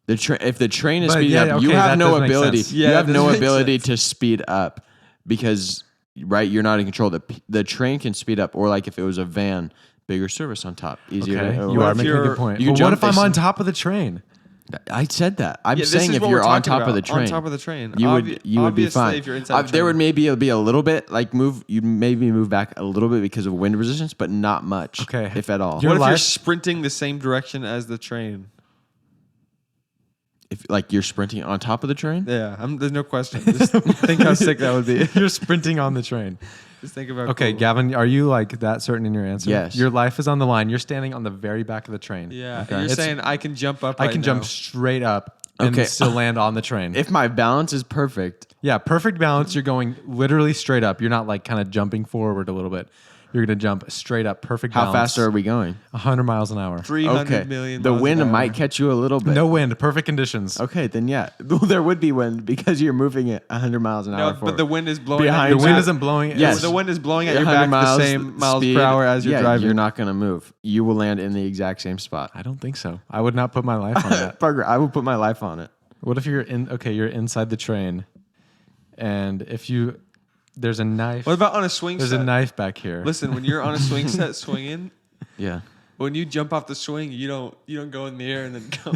If the train is But speeding yeah, up, you okay, have that no does make ability. sense. You Yeah, have that no does make ability sense. to speed up because you're not in control. The train can speed up, or like if it was a van, bigger service on top, easier. Okay, to, you what are if making a you're- good point. you can But what jump if I'm this- on top of the train? I said that. I'm Yeah, this saying is if what you're we're on talking top of the about. train, On top of the train. you would be Obviously, fine. if you're inside the There train. would maybe be a little bit like move. You maybe move back a little bit because of wind resistance, but not much. Okay. if at all. Your What if you're life- sprinting the same direction as the train? If like you're sprinting on top of the train, Yeah, there's no question. Just think how sick that would be. You're sprinting on the train. Just think about. Okay, cool. Gavin, are you like that certain in your answer? Yes. Your life is on the line. You're standing on the very back of the train. Yeah, Okay. you're It's- saying I can jump up. I right can now. jump straight up and Okay. still land on the train. if my balance is perfect, Yeah, perfect balance. You're going literally straight up. You're not like kind of jumping forward a little bit. you're gonna jump straight up, perfect How balance. fast are we going? 100 miles an hour. 300 million. The miles wind an hour. might catch you a little bit. No wind, perfect conditions. Okay, then yeah, well, there would be wind because you're moving at 100 miles an hour. No, but the wind is blowing. Behind at The your wind back. isn't blowing. Yes. The wind is blowing at your 100 back the same miles speed, per hour as you're driving. You're not gonna move. You will land in the exact same spot. I don't think so. I would not put my life on that. Parker, I would put my life on it. What if you're you're inside the train, and there's a knife. What about on a swing There's set? a knife back here. Listen, when you're on a swing set swinging, Yeah. when you jump off the swing, you don't go in the air and then go.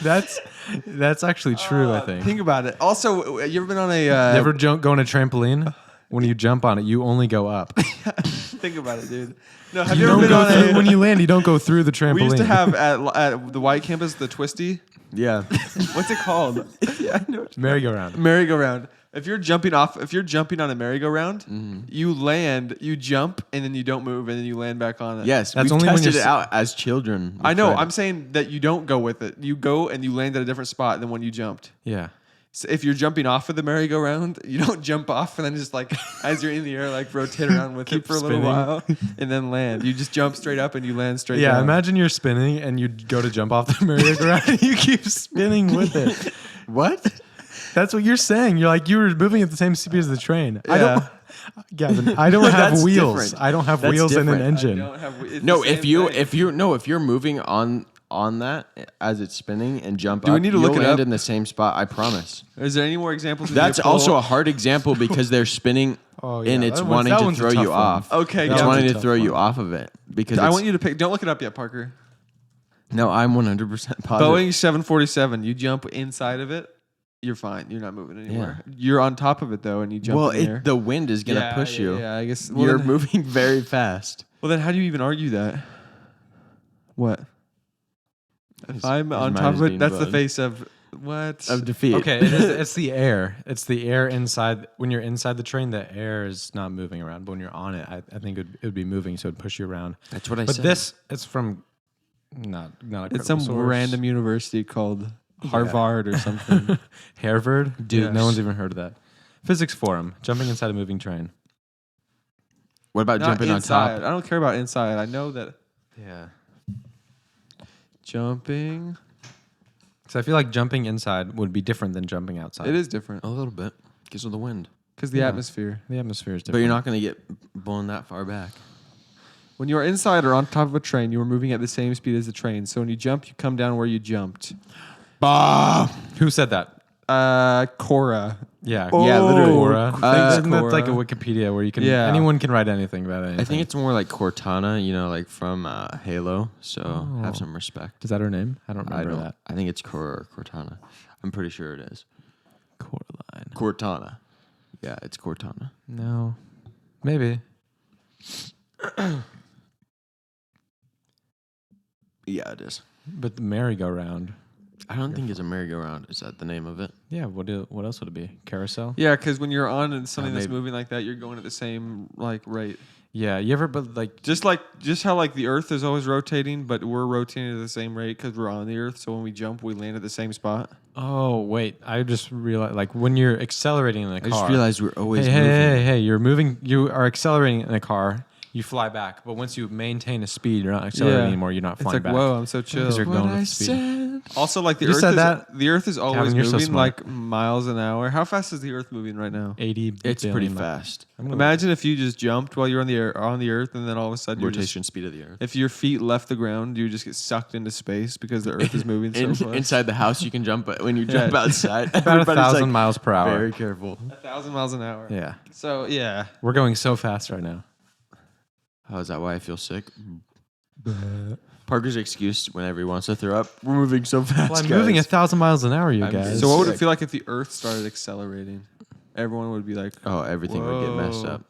That's actually true. I think. Think about it. Also, you ever been on a? You ever go on a trampoline? When you jump on it, you only go up. Think about it, dude. No, have You you, ever don't been go on through, a? when you land, you don't go through the trampoline. We used to have at the White Campus the Twisty. Yeah. What's it called? Yeah, I know. merry-go-round. Merry-go-round. If you're jumping on a merry-go-round, Mm-hmm. you land, you jump, and then you don't move, and then you land back on it. Yes, That's we've only when tested you're it out as children. I know. We've tried I'm saying that you don't go with it. You go and you land at a different spot than when you jumped. Yeah. So if you're jumping off of the merry-go-round, you don't jump off and then just like as you're in the air, like rotate around with it Keep for a little spinning. while and then land. You just jump straight up and you land straight Yeah, down. imagine you're spinning and you go to jump off the merry-go-round and you keep spinning with it. What? That's what you're saying. You're like, you were moving at the same speed as the train. I don't, Yeah. Gavin, I don't have That's wheels. different. I don't have That's wheels and an different. engine. It's No, the if same thing. if you're moving on that as it's spinning and jump Do up, we need to look you'll it land up? in the same spot. I promise. Is there any more examples? That's also a hard example because they're spinning Oh, yeah, and it's that wanting one's to a throw tough you one. off. Okay, It's yeah. wanting to Tough throw you one. off of it because I it's- want you to pick. Don't look it up yet, Parker. No, I'm 100% positive. Boeing 747. You jump inside of it, you're fine. You're not moving anywhere. You're on top of it though, and you jump Well, in the air. the wind is gonna push you. Yeah, I guess. Well, You're then, moving very fast. well, then how do you even argue that? What? If I'm his on mind top is of it, being that's the bugged. face of what? Of defeat. Okay, it's the air. It's the air inside. When you're inside the train, the air is not moving around. But when you're on it, I think it would be moving, so it'd push you around. That's what I But said. this, it's from not a It's some credible source. random university called Harvard or something. Harvard? Dude, no Yes. one's even heard of that. Physics forum, jumping inside a moving train. What about Not jumping inside. on top? I don't care about inside. I know that Yeah. jumping. So I feel like jumping inside would be different than jumping outside. It is different A little bit because of the wind. because the Yeah. atmosphere. The atmosphere is different. But you're not going to get blown that far back. When you are inside or on top of a train, you are moving at the same speed as the train. So when you jump, you come down where you jumped. Who said that? Cora. Yeah. Yeah, literally. Quora. Thanks, Isn't that like a Quora. Wikipedia where you can Yeah. anyone can write anything about anything? I think it's more like Cortana, like from Halo. So Oh. have some respect. Is that her name? I don't I remember don't. that. I think it's Cortana. I'm pretty sure it is Coraline. Cortana. Yeah, it's Cortana. No. Maybe. Yeah, it is. But the merry-go-round. I don't think it's a merry-go-round. Is that the name of it? Yeah, what else would it be? Carousel? Yeah, because when you're on something that's maybe. moving like that, you're going at the same rate. Yeah, you ever but like Just how the Earth is always rotating, but we're rotating at the same rate because we're on the Earth. So when we jump, we land at the same spot. oh wait, I just realized like when you're accelerating in a I car. just realized we're always hey, moving. hey, you're moving you are accelerating in a car, you fly back. But once you maintain a speed, you're not accelerating Yeah. anymore, you're not It's flying like, back. whoa, I'm so chill. Because you're going with speed. Also, like the You Earth said is that. the Earth is always you're so moving smart. like miles an hour. How fast is the Earth moving right now? 80 It's billion pretty mi- fast. I'm gonna- Imagine if you just jumped while you're on the Earth, and then all of a sudden you're just, Rotation speed of the Earth. if your feet left the ground, you just get sucked into space because the Earth is moving so fast. Inside the house, you can jump, but when you Yeah. jump outside, about everybody's 1,000 like, miles per hour. very careful. 1,000 miles an hour. Yeah. So yeah, We're going so fast right now. Oh, is that why I feel sick? Parker's excuse whenever he wants to throw up. We're moving so fast. Well, I'm guys. moving 1,000 miles an hour, you I'm guys. so what would it sick. feel like if the Earth started accelerating? Everyone would be like, Oh, everything would get messed Whoa. up.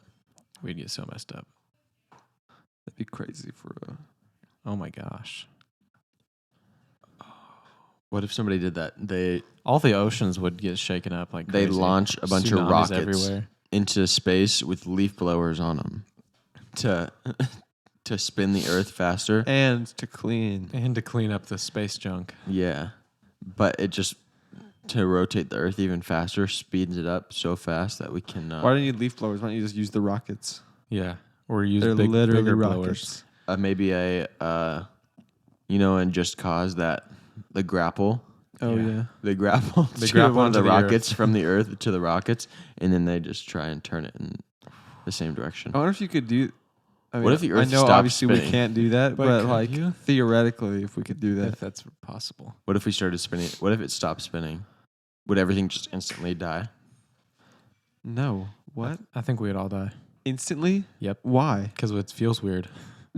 We'd get so messed up. "That'd be crazy for real." Oh my gosh. What if somebody did that? They All the oceans would get shaken up like They crazy. launch a bunch of Tsunamis rockets. everywhere. into space with leaf blowers on them to to spin the Earth faster. And to clean. And to clean up the space junk. Yeah, but it just to rotate the Earth even faster, speeds it up so fast that we cannot. Why do you need leaf blowers? Why don't you just use the rockets? Yeah. Or use They're bigger literally blowers. rockets. Maybe in Just Cause that the grapple. Oh Yeah. yeah. They grapple, They to grapple one of the onto the rockets from the Earth to the rockets, and then they just try and turn it in the same direction. I wonder if you could do. I mean, What if the Earth I know stopped obviously we spinning? can't do that, But but could like you? theoretically, if we could do that, If that's possible. What if we started spinning? What if it stopped spinning? Would everything just instantly die? no. What? I think we'd all die. Instantly? Yep. Why? Because it feels weird.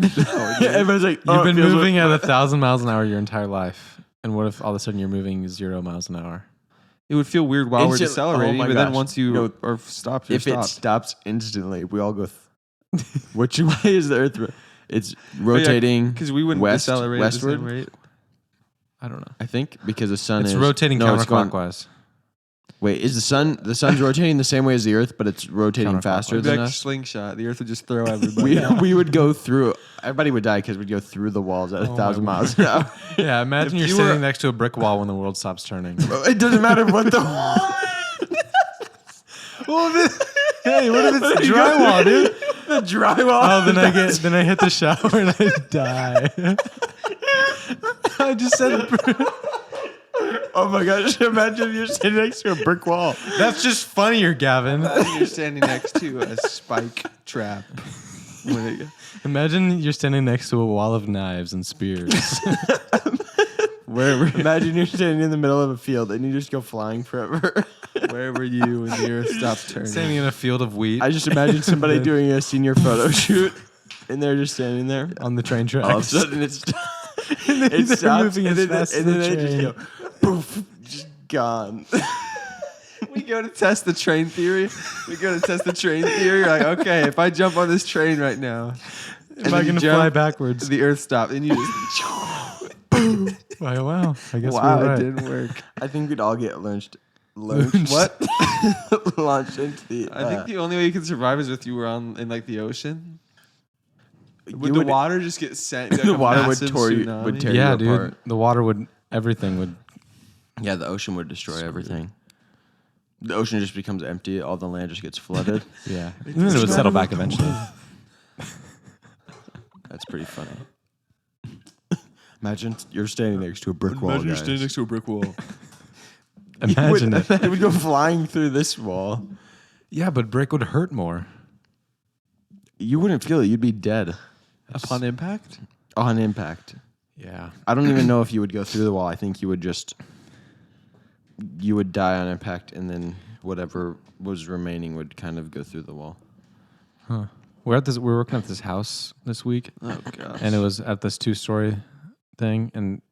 Everyone's like, You've been moving at 1,000 miles an hour your entire life. And what if all of a sudden you're moving 0 miles an hour? It would feel weird while we're Instant- decelerating, oh my but then gosh. once you No. are stopped, you're If it stopped. stops instantly, we all go. Which way is the Earth? It's rotating Because we wouldn't west, decelerate at the same westward. rate. I don't know. I think because the sun It's is rotating no, it's going- counterclockwise. Wait, is the sun's rotating the same way as the Earth, but it's rotating faster It'd be than like us? slingshot. The Earth would just throw everybody. We would go through. Everybody would die because we'd go through the walls at Oh my 1,000 word. miles an hour. Yeah, imagine If you're you were- sitting next to a brick wall when the world stops turning. It doesn't matter what the wall. Hey, what if it's drywall, dude? The drywall. Oh, then I hit the shower and I die. I just said Oh my gosh! Imagine you're sitting next to a brick wall. that's just funnier, Gavin. You're standing next to a spike trap. Imagine you're standing next to a wall of knives and spears. Where were Imagine you're standing in the middle of a field and you just go flying forever. Where were you when the Earth stopped turning? Standing in a field of wheat I just imagine somebody doing a senior photo shoot, and they're just standing there. on the train All of a tracks. sudden, it's They're stops, moving and as then, fast and as then the they just train. go poof, just gone. We go to test the train theory. You're like, okay, if I jump on this train right now, Am I then you going to jump, fly backwards? the Earth stopped, and you just Wow. I guess wow, we're it right. didn't work. I think we'd all get launched. What? Launched into the. I think the only way you can survive is if you were in like the ocean. Would you the water just get sent? Like the a water would massive tore you- tsunami? would tear Yeah, you dude. apart. The water would, everything would. Yeah, the ocean would destroy everything. The ocean just becomes empty. All the land just gets flooded. Yeah. And then it would settle back eventually. That's pretty funny. Imagine you're standing next to a brick wall. Guys. next to a brick wall. Imagine it. It would go flying through this wall. Yeah, but brick would hurt more. You wouldn't feel it. You'd be dead Upon impact? on impact. Yeah. I don't even know if you would go through the wall. I think you would die on impact, and then whatever was remaining would kind of go through the wall. Huh. We're working at this house this week, Oh gosh. and it was at this 2-story thing, and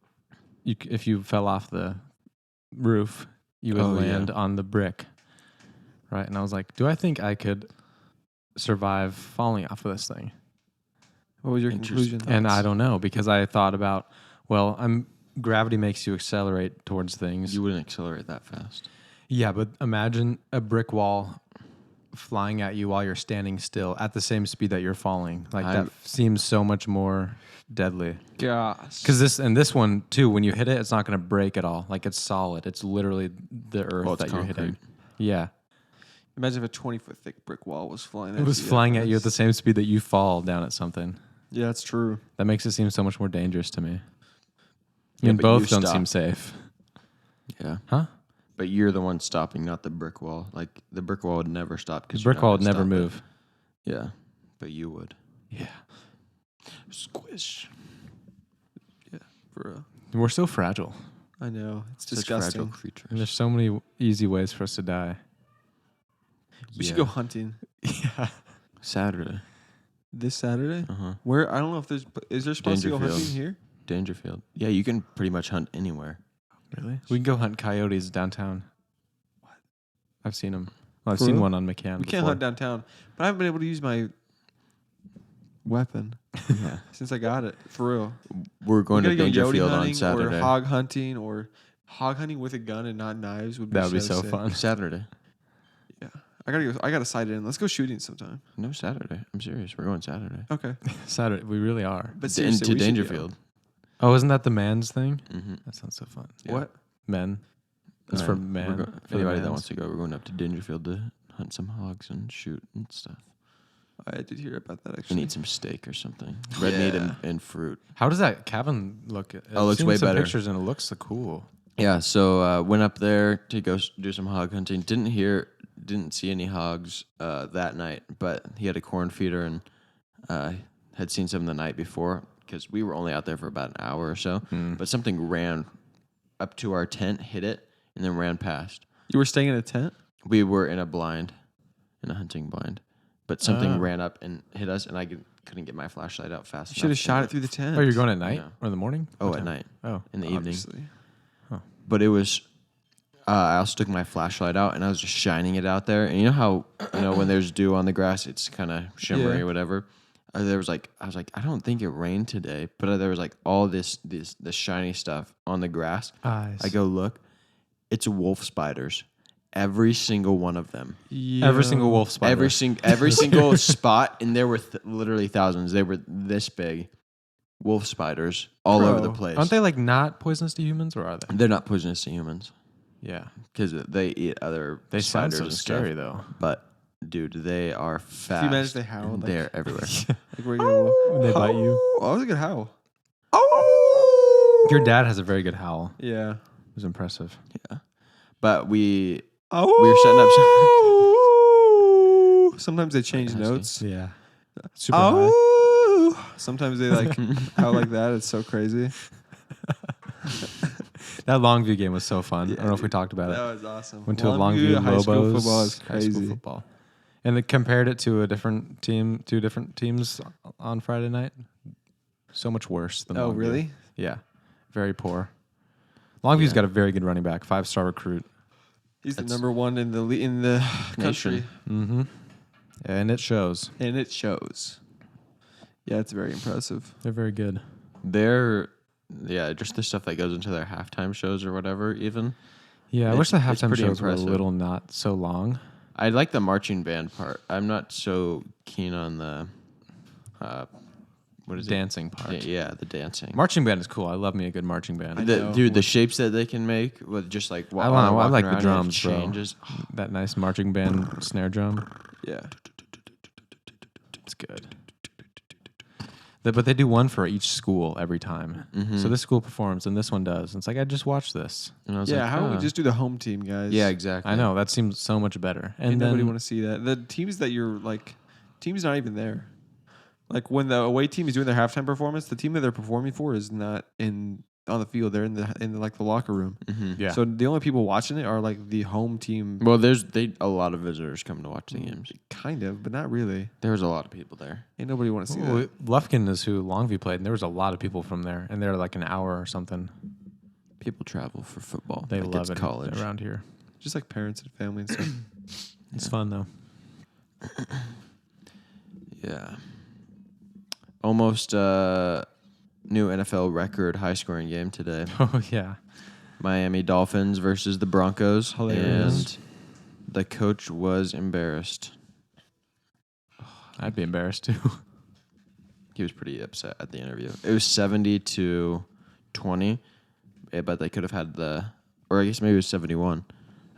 if you fell off the roof, you would Oh, yeah. land on the brick, right? And I was like, do I think I could survive falling off of this thing? What was your Interesting. conclusion? And I don't know, because I thought about, well, gravity makes you accelerate towards things. You wouldn't accelerate that fast. Yeah, but imagine a brick wall flying at you while you're standing still at the same speed that you're falling. Like that seems so much more deadly. Gosh. Because this one too, when you hit it, it's not going to break at all. Like it's solid. It's literally the earth Well, it's that you're hitting. concrete. Yeah, Imagine if a 20-foot thick brick wall was flying at it was you. flying at you at the same speed that you fall down at something. Yeah, that's true. That makes it seem so much more dangerous to me. Yeah, And but both you don't stop. seem safe. Yeah. Huh? But you're the one stopping, not the brick wall. Like the brick wall would never stop. The brick wall would never move. Yeah, but you would. Yeah. Squish. For real. We're so fragile. I know. It's Such disgusting. fragile creatures. And there's so many easy ways for us to die. We should go hunting Yeah. Saturday. this Saturday. Uh-huh. Where? I don't know if is there supposed to go Dangerfield. hunting here? Dangerfield. Yeah, you can pretty much hunt anywhere. Really? We can go hunt coyotes downtown. What? I've seen them. Well, I've For seen real? one on McCann. We can't hunt downtown, but I haven't been able to use my weapon Yeah. since I got it. For real. We're going We to gotta go yodi Dangerfield on hunting Saturday. or hog hunting or hog hunting with a gun and not knives would be That would be so sick. fun. Saturday. Yeah, I gotta sight it in. Let's go shooting sometime. No, Saturday. I'm serious. We're going Saturday. Okay, Saturday. We really are. but To seriously, we should Dangerfield. Oh, isn't that the man's thing? Mm-hmm. That sounds so fun. go. What? Men. It's for We're man. go- for the anybody that mans. wants to go, we're going up to Dangerfield to hunt some hogs and shoot and stuff. I did hear about that And actually. eat some steak or something. Red meat Yeah. and fruit. How does that cabin look? Oh, it looks seen way some better. Pictures and it looks so cool. Yeah, so went up there to go do some hog hunting. Didn't see any hogs that night, but he had a corn feeder and had seen some the night before because we were only out there for about an hour or so. But something ran up to our tent, hit it, and then ran past. You were staying in a tent? We were in a hunting blind, but something ran up and hit us, and I couldn't get my flashlight out fast You enough. should have to- shot it through the tent. Oh, you're going at night Yeah. or in the morning? Oh, What at time? night, Oh, in the evening. Obviously. But it was. I also took my flashlight out and I was just shining it out there. And you know how when there's dew on the grass, it's kind of shimmery Yeah. or whatever. I was like, I don't think it rained today, but there was like all this shiny stuff on the grass. eyes. I go look, it's wolf spiders, every single one of them, Every single wolf spider. every single spot, and there were literally thousands. They were this big, wolf spiders all over the Bro, place. Aren't they like not poisonous to humans, or are they? They're not poisonous to humans Yeah, because they eat other they sound spiders so and scary stuff. though. But dude, they are fast. Can you imagine they howl? and Like, they're everywhere. like where you're When they bite you. Oh, that was a good howl. Your dad has a very good howl. Yeah. It was impressive. Yeah, but we Oh. were setting up. Sometimes they change Husky. Oh. notes. Yeah. Super high. Oh. Sometimes they like howl like that. It's so crazy. That Longview game was so fun. I Yeah, don't know if we dude. talked about it. That was awesome. Went to a Longview high Lobos. school football is high school crazy. football. And they compared it to a different team, two different teams on Friday night. So much worse than Oh, Longview. really? Yeah. Very poor. Longview's Yeah. got a very good running back, 5-star recruit. He's the That's- number one in the country, Mm-hmm. And it shows. and it shows. Yeah, it's very impressive. They're very good. Just the stuff that goes into their halftime shows or whatever. Even Yeah, I wish the It's halftime pretty shows were a impressive. little not so long. I like the marching band part. I'm not so keen on the what is Dancing it? part. Yeah, the dancing. Marching band is cool. I love me a good marching band. I know. Dude, the shapes that they can make with just like I like walking the around and it drums, bro. changes. That nice marching band snare drum. Yeah. It's good. But they do one for each school every time. So this school performs and this one does. And it's like, I just watched this. And I was Yeah. like, How about oh. we just do the home team, guys? yeah, exactly. I know. That seems so much better. And And nobody then want to see that. The teams that you're like, teams not even there. Like when the away team is doing their halftime performance, the team that they're performing for is not on the field. They're in the locker room. yeah. So the only people watching it are like the home team. Well, there's a lot of visitors come to watch the games. Kind of, but not really. There's a lot of people there. Ain't nobody want to see Well, that. Lufkin is who Longview played, and there was a lot of people from there, and they're like an hour or something. People travel for football. They like love it's it college. around here. Just like parents and family and stuff. It's fun though. Yeah. Almost new NFL record high scoring game today. Oh yeah. Miami Dolphins versus the Broncos. Hilarious. And the coach was embarrassed. I'd be embarrassed too. He was pretty upset at the interview. It was 70-20, but they could have had or I guess maybe it was 71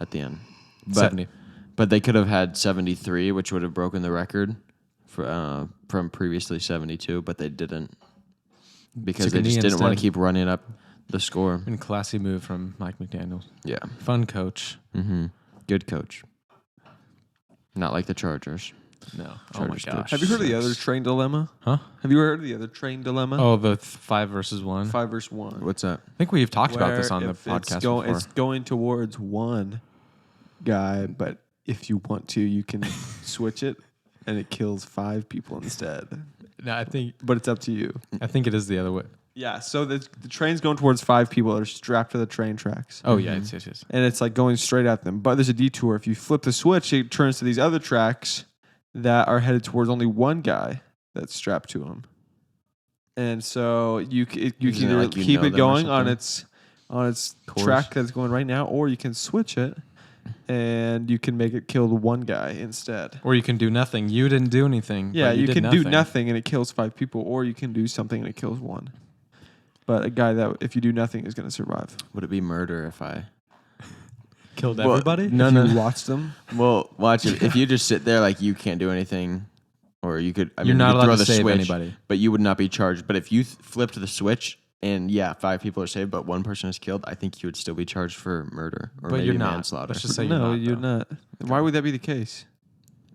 at the end. But, 70. But they could have had 73, which would have broken the record from previously 72, but they didn't because Took a they just knee didn't want to instead. keep running up the score. And classy move from Mike McDaniel. Yeah. Fun coach. Mm-hmm. Good coach. Not like the Chargers. No. Oh my Chargers gosh. coach. Have you heard of the other train dilemma? Huh? Have you heard of the other train dilemma? Oh, the 5 versus 1. 5 versus 1. What's that? I think we've talked about this Where on the if podcast before. before. It's going towards one guy, but if you want to, you can switch it, and it kills 5 people instead. No, I think But it's up to you. it is the other way. Yeah, so the train's going towards 5 people that are strapped to the train tracks. Oh yeah, yes. And it's like going straight at them. But there's a detour. If you flip the switch, it turns to these other tracks that are headed towards only one guy that's strapped to him. And so you can Isn't it either like you keep know it them or going on something? its Course. track that's going right now, or you can switch it and you can make it kill the one guy instead. Or you can do nothing. You didn't do anything. Yeah, but you did can do nothing and it kills 5 people, or you can do something and it kills 1. But a guy that if you do nothing is going to survive. Would it be murder if I killed Well, everybody? No, If no. you watched them. Well, watch it. If you just sit there, like you can't do anything, or you could. I You're mean, not you could allowed throw to the save switch, anybody. but you would not be charged. But if you flipped the switch and 5 people are saved, but 1 person is killed, I think you would still be charged for murder or But maybe you're not. manslaughter Let's just say No, you're you're not. Why would that be the case?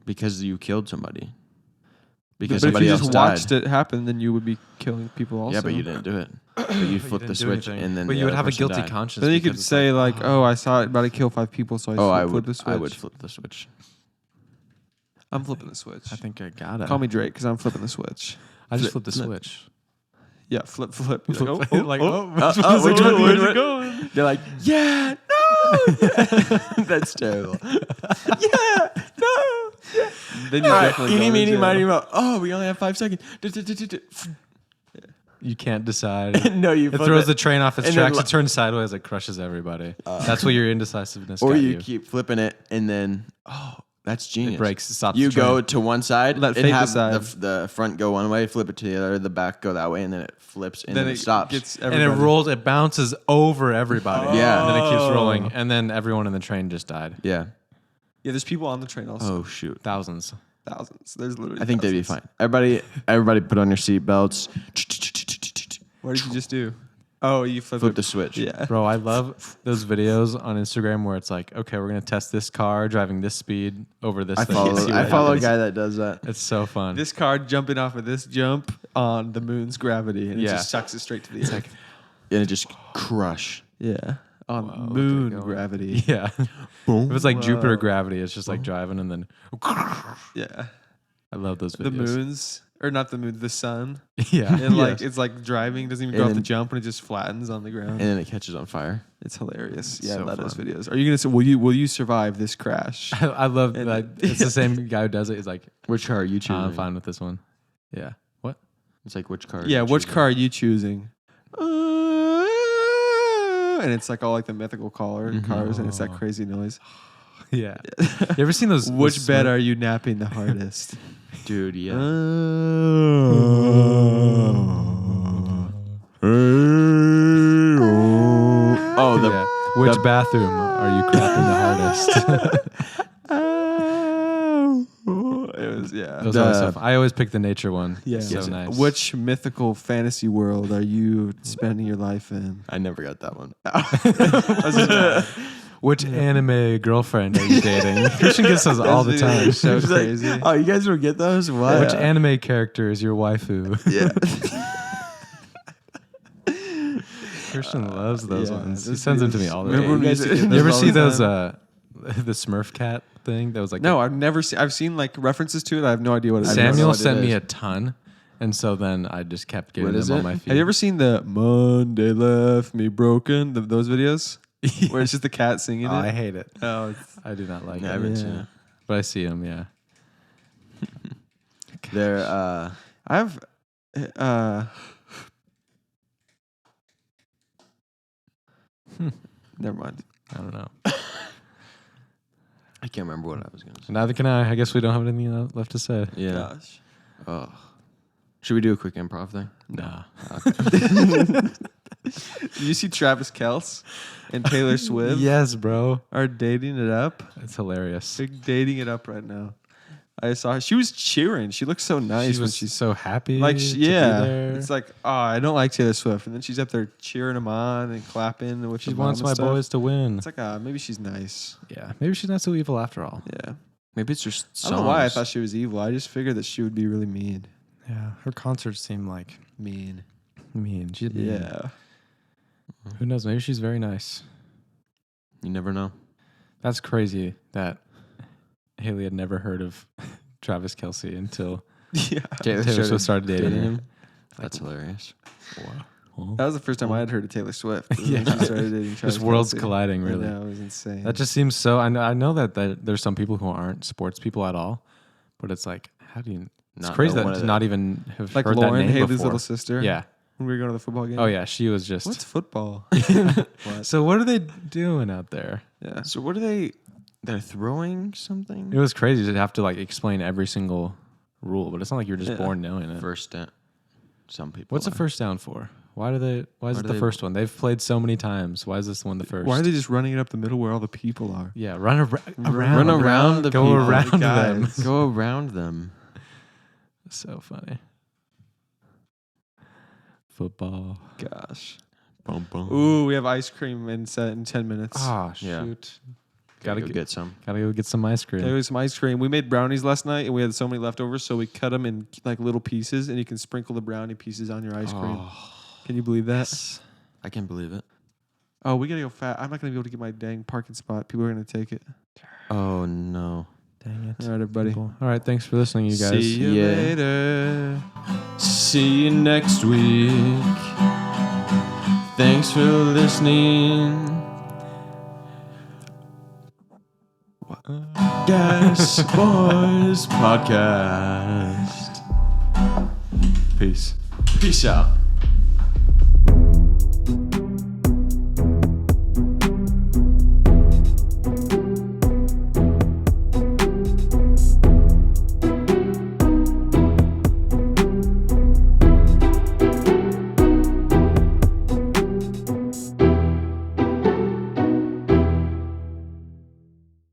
because you killed somebody. Because But if somebody you else just died. watched it happen, then you would be killing people also. Yeah, but you didn't do it. But you flipped the switch and then. But the you would other have a person guilty died. conscience. Then you because could it's say like, "Oh, I saw it about to kill 5 people, so Oh, I I flipped the switch." I would flip the switch. I'm flipping the switch. I think I got it. Call me Drake because I'm flipping the switch. I just Flip- flipped the switch. Yeah, flip. You're Flip- like, which one? where's it going? They're like, yeah, no, yeah. That's terrible. Yeah, no. Yeah. Then you All right, definitely eeny, go to meeny, jail. miny, mo. Oh, we only have 5 seconds. You can't decide. No, you It flip throws it. the train off its And then tracks. li- It turns sideways. It crushes everybody. That's what your indecisiveness Or got you you. keep flipping it, and then, that's genius. It breaks. It stops. You the train. go to one side Let and fate have decide. the front go one way, flip it to the other, the back go that way, and then it flips, and then it stops. Gets and it everybody. rolls. It bounces over everybody. Yeah. And then it keeps rolling. And then everyone in the train just died. Yeah. Yeah, there's people on the train also. Oh, shoot. Thousands. Thousands. There's literally. I think they'd be thousands. fine. Everybody put on your seatbelts. What did you just do? Oh, you flipped Flip it. the switch. Yeah. Bro, I love those videos on Instagram where it's like, okay, we're gonna test this car driving this speed over this I thing. follow See what I follow a happens. guy that does that. It's so fun. This car jumping off of this jump on the moon's gravity, and it Yeah. just sucks it straight to the earth. And it just crush. Yeah. On Whoa, look at moon it going. gravity. Yeah. If it's like Jupiter Whoa. gravity, it's just like driving and then Yeah. I love those videos. The moons, or not the moon, the sun. Yeah. And like it's like driving, doesn't even go And off the then- jump, and it just flattens on the ground. And then it catches on fire. It's hilarious. It's Yeah, so I love those fun. videos. Are you gonna say, will you survive this crash? I love And- that. It's the same guy who does it. He's like, Which car are you choosing? I'm fine with this one. Yeah. What? It's like which car? are Yeah, you which choosing? car are you choosing? And it's like all like the mythical cars, and it's that crazy noise. Yeah. You ever seen those? Which those bed Smurf- are you napping the hardest? Dude, yeah. Oh, Which bathroom are you crapping the hardest? It was Those are always tough. I always pick the nature one. yeah. So nice. Which mythical fantasy world are you spending your life in? I never got that one. Which anime girlfriend are you dating? Christian gets those all the time. So She's like, crazy. oh, you guys don't get those? What? Which anime character is your waifu? Yeah. Christian loves those yeah, ones. He those sends them to me videos- all the remember time. when we used to get You ever those all see the those time? the Smurf cat thing? That was like No, I've never seen. I've seen like references to it. I have no idea what it is. Samuel what it sent me is. a ton, and so then I just kept getting What is them on it? my feed. Have you ever seen the Monday Left Me Broken? Those videos where it's just the cat singing Oh, I it. hate it. Oh, I do not like I it. haven't seen it. But I see them. Yeah. They're I have. Never mind. I don't know. I can't remember what I was gonna say. Neither can I. I guess we don't have anything else left to say. Yeah. Gosh. Oh. Should we do a quick improv thing? Nah. Did you see Travis Kelce and Taylor Swift Yes, bro. are dating it up? It's hilarious. They're dating it up right now. I saw her. She was cheering. She looks so nice She when was she's so happy. like, to be yeah. there. It's like, oh, I don't like Taylor Swift, and then she's up there cheering him on and clapping with She the wants mom my and stuff. boys to win. It's like, maybe she's nice. Yeah. Maybe she's not so evil after all. Yeah. Maybe it's just I don't know why I thought she was evil. I just figured that she would be really mean. Yeah. Her concerts seem like Mean. mean. She's mean. Yeah. Who knows? Maybe she's very nice. You never know. That's crazy that Haley had never heard of Travis Kelce until Yeah. Taylor Swift started dating him. That's hilarious. That was the first time I had heard of Taylor Swift. Yeah. When she started dating Travis Just worlds Kelce. colliding, I really. know, it was insane. That just seems so. I know that there's some people who aren't sports people at all, but it's like, how do you? It's Not crazy know that one to of not even have like heard Lauren, that name Haley's before. little sister. Yeah. When we were going to the football game. Oh yeah, she was just. What's football? So what are they doing out there? Yeah. So what are they? They're throwing something. It was crazy to have to like explain every single rule, but it's not like you're just Yeah. born knowing it. First down. Some people. What's a are. first down for? Why is it do the they- first one? They've played so many times. Why is this one the first? Why are they just running it up the middle where all the people are? Yeah, run around. Run around the Go people, around the them. guys. Go around them. So funny. Football. Gosh. Boom, boom. Ooh, we have ice cream in 10 minutes. Ah, Yeah. shoot. Gotta Gotta go get get some. gotta go get some ice cream. There was some ice cream. We made brownies last night, and we had so many leftovers, so we cut them in like little pieces, and you can sprinkle the brownie pieces on your ice cream. Can you believe that? I can believe it. Oh, we gotta go fast. I'm not gonna be able to get my dang parking spot. People are gonna take it. Oh no. Dang it. All right, everybody. All right, thanks for listening, you guys. See you Yeah. later. See you next week. Thanks for listening. Gas Boys Podcast. Peace. Peace out.